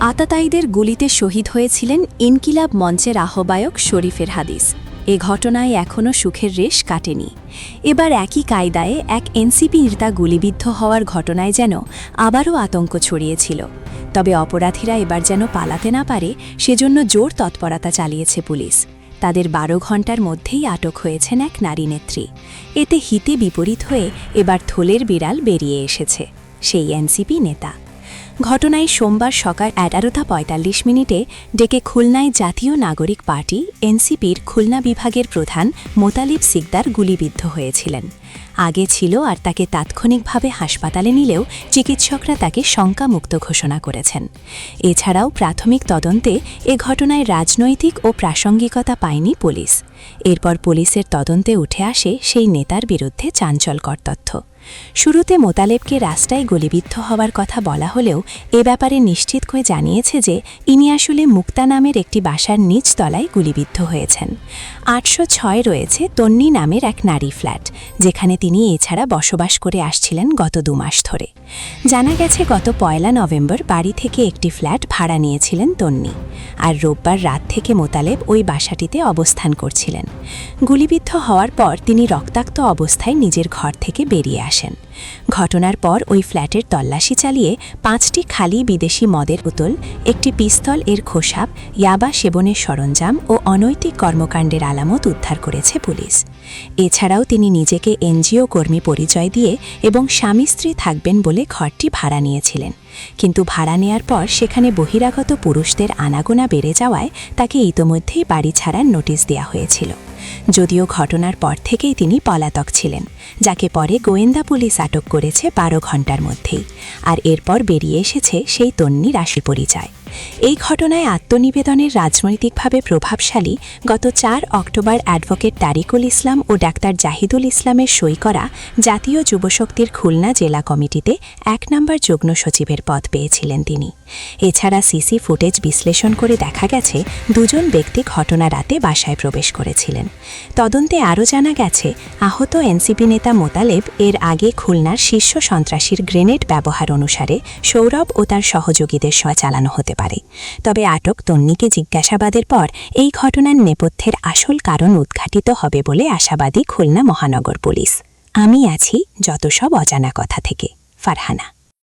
আতাতায়ীদের গুলিতে শহীদ হয়েছিলেন ইনকিলাব মঞ্চের আহ্বায়ক শরীফের হাদিস। এ ঘটনায় এখনও সুখের রেশ কাটেনি। এবার একই কায়দায় এক এনসিপি নেতা গুলিবিদ্ধ হওয়ার ঘটনায় যেন আবারও আতঙ্ক ছড়িয়েছিল। তবে অপরাধীরা এবার যেন পালাতে না পারে সেজন্য জোর তৎপরতা চালিয়েছে পুলিশ। তাদের ১২ ঘণ্টার মধ্যেই আটক হয়েছেন এক নারী নেত্রী। এতে হিতে বিপরীত হয়ে এবার থলের বিড়াল বেরিয়ে এসেছে, সেই এনসিপি নেতা। ঘটনায় সোমবার সকাল 11:45 ডেকে খুলনায় জাতীয় নাগরিক পার্টি এনসিপির খুলনা বিভাগের প্রধান মোতালিব সিকদার গুলিবিদ্ধ হয়েছিলেন। আগে ছিল আর তাকে তাৎক্ষণিকভাবে হাসপাতালে নিলেও চিকিৎসকরা তাকে শঙ্কামুক্ত ঘোষণা করেছেন। এছাড়াও প্রাথমিক তদন্তে এ ঘটনায় রাজনৈতিক ও প্রাসঙ্গিকতা পায়নি পুলিশ। এরপর পুলিশের তদন্তে উঠে আসে সেই নেতার বিরুদ্ধে চাঞ্চল্যকর তথ্য। শুরুতে মোতালেবকে রাস্তায় গুলিবিদ্ধ হওয়ার কথা বলা হলেও এ ব্যাপারে নিশ্চিত করে জানিয়েছে যে ইনি আসলে মুক্তা নামের একটি বাসার নিচ তলায় গুলিবিদ্ধ হয়েছেন। ৮০৬ রয়েছে তন্নি নামের এক নারী ফ্ল্যাট, যেখানে তিনি এছাড়া বসবাস করে আসছিলেন গত ২ মাস ধরে। জানা গেছে গত ১ নভেম্বর বাড়ি থেকে একটি ফ্ল্যাট ভাড়া নিয়েছিলেন তন্নি, আর রোববার রাত থেকে মোতালেব ওই বাসাটিতে অবস্থান করছিলেন। গুলিবিদ্ধ হওয়ার পর তিনি রক্তাক্ত অবস্থায় নিজের ঘর থেকে বেরিয়ে আসেন। ঘটনার পর ওই ফ্ল্যাটের তল্লাশি চালিয়ে ৫টি খালি বিদেশি মদের বোতল, একটি পিস্তল এর খোসাব, ইয়াবা সেবনের সরঞ্জাম ও অনৈতিক কর্মকাণ্ডের আলামত উদ্ধার করেছে পুলিশ। এছাড়াও তিনি নিজেকে এনজিও কর্মী পরিচয় দিয়ে এবং স্বামী স্ত্রী থাকবেন বলে ঘরটি ভাড়া নিয়েছিলেন, কিন্তু ভাড়া নেয়ার পর সেখানে বহিরাগত পুরুষদের আনাগোনা বেড়ে যাওয়ায় তাকে ইতোমধ্যেই বাড়ি ছাড়ার নোটিশ দেওয়া হয়েছিল। যদিও ঘটনার পর থেকেই তিনি পলাতক ছিলেন, যাকে পরে গোয়েন্দা পুলিশ আটক করেছে ১২ ঘণ্টার মধ্যেই। আর এরপর বেরিয়ে এসেছে সেই তন্নি রাশি পরিচয়। এই ঘটনায় আত্মনিবেদনের রাজনৈতিকভাবে প্রভাবশালী গত ৪ অক্টোবর অ্যাডভোকেট তারিকুল ইসলাম ও ডাক্তার জাহিদুল ইসলামের সই করা জাতীয় যুবশক্তির খুলনা জেলা কমিটিতে ১ নম্বর যুগ্ম সচিবের পদ পেয়েছিলেন তিনি। এছাড়া সিসি ফুটেজ বিশ্লেষণ করে দেখা গেছে ২ ব্যক্তি ঘটনা রাতে বাসায় প্রবেশ করেছিলেন। তদন্তে আরও জানা গেছে আহত এনসিপি নেতা মোতালেব এর আগে খুলনার শীর্ষ সন্ত্রাসীর গ্রেনেড ব্যবহার অনুসারে সৌরভ ও তার সহযোগীদের চালানো হতে পারে। তবে আটক তন্নিকে জিজ্ঞাসাবাদের পর এই ঘটনার নেপথ্যের আসল কারণ উদ্ঘাটিত হবে বলে আশাবাদী খুলনা মহানগর পুলিশ। আমি আছি যত সব অজানা কথা থেকে। ফারহানা।